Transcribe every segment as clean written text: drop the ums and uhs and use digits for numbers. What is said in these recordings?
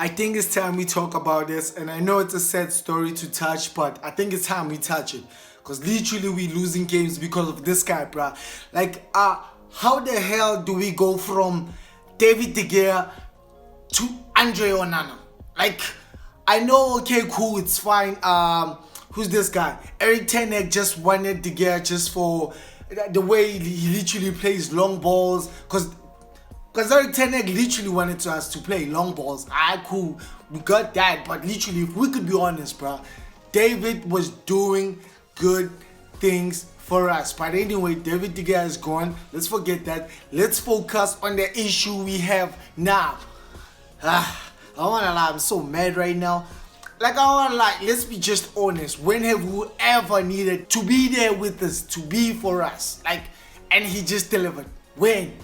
I think it's time we talk about this, and I know it's a sad story to touch, but I think it's time we touch it. Because literally we losing games because of this guy, bruh. Like, how the hell do we go from David De Gea to Andrea Onana? Like, I know, okay, cool, it's fine. Who's this guy? Eric Ten Hag just wanted De Gea just for the way he literally plays long balls, because Eric Ten Hag literally wanted us to play long balls. Cool, we got that, but literally, if we could be honest, bro, David was doing good things for us. But anyway, David De Gea is gone. Let's forget that. Let's focus on the issue we have now. I don't wanna lie, I'm so mad right now. Like, I wanna lie, let's be just honest. When have we ever needed to be there with us, to be for us? Like, and he just delivered. When?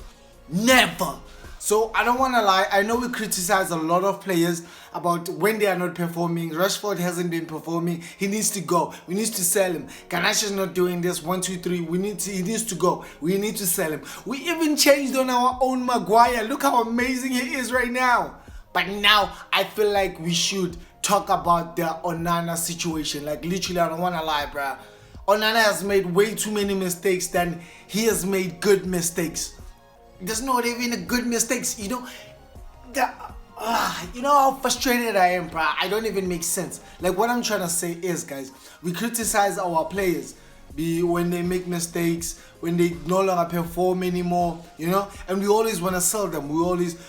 Never. So I don't want to lie, I know we criticize a lot of players about when they are not performing. Rashford hasn't been performing, he needs to go, we need to sell him. Ganache is not doing this, 1 2 3, he needs to go, we need to sell him. We even changed on our own Maguire. Look how amazing he is right now. But now I feel like we should talk about the Onana situation. Like, literally, I don't want to lie, bruh. Onana has made way too many mistakes than he has made good mistakes. There's not even a good mistakes, you know. You know how frustrated I am, bro. I don't even make sense. Like, what I'm trying to say is, guys, we criticize our players when they make mistakes, when they no longer perform anymore, you know, and we always want to sell them.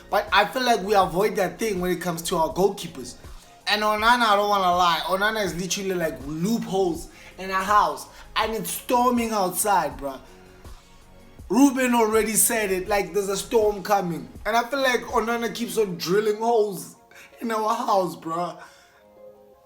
But I feel like we avoid that thing when it comes to our goalkeepers. And Onana, I don't want to lie, Onana is literally like loopholes in a house, and it's storming outside, bro. Ruben already said it, like there's a storm coming. And I feel like Onana keeps on drilling holes in our house, bruh.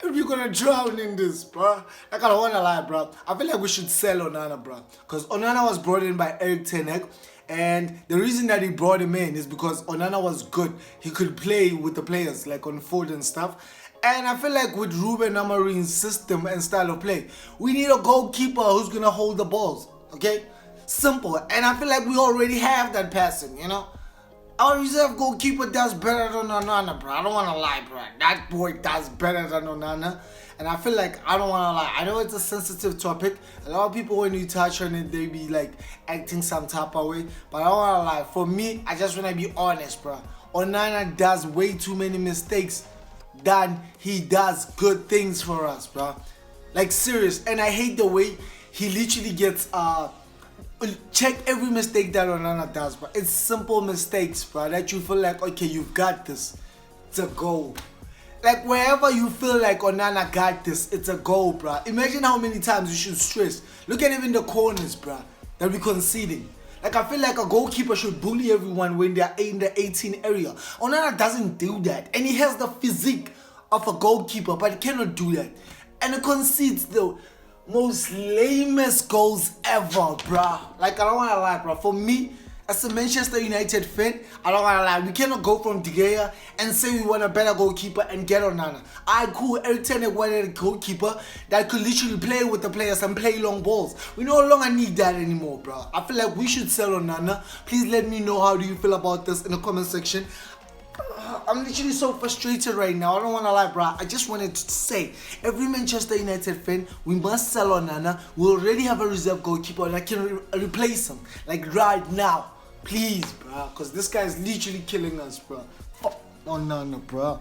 And we're gonna drown in this, bruh. Like, I don't wanna lie, bruh. I feel like we should sell Onana, bruh. Because Onana was brought in by Eric Ten Hag. And the reason that he brought him in is because Onana was good. He could play with the players, like on foot and stuff. And I feel like with Ruben Amorim's system and style of play, we need a goalkeeper who's gonna hold the balls, okay? Simple. And I feel like we already have that person, you know. Our reserve goalkeeper does better than Onana, bro. I don't want to lie, bro. That boy does better than Onana. And I feel like, I don't want to lie, I know it's a sensitive topic. A lot of people, when you touch on it, they be like acting some type of way. But I don't want to lie. For me, I just want to be honest, bro. Onana does way too many mistakes than he does good things for us, bro. Like, serious. And I hate the way he literally gets check every mistake that Onana does, bro. It's simple mistakes, bro, that you feel like, okay, you've got this. It's a goal. Like, wherever you feel like Onana got this, it's a goal, bro. Imagine how many times you should stress. Look at even the corners, bro, that we're conceding. Like, I feel like a goalkeeper should bully everyone when they're in the 18 area. Onana doesn't do that. And he has the physique of a goalkeeper, but he cannot do that. And he concedes, though, most lamest goals ever, bruh. Like, I don't want to lie, bruh. For me, as a Manchester United fan, I don't want to lie. We cannot go from De Gea and say we want a better goalkeeper and get Onana. Cool. Eric Ten Hag wanted a goalkeeper that could literally play with the players and play long balls. We no longer need that anymore, bruh. I feel like we should sell Onana. Please let me know how do you feel about this in the comment section. I'm literally so frustrated right now. I don't want to lie, bro. I just wanted to say, every Manchester United fan, we must sell Onana. We already have a reserve goalkeeper that can replace him, like right now. Please, bro, because this guy is literally killing us, bro. Fuck Onana, bro.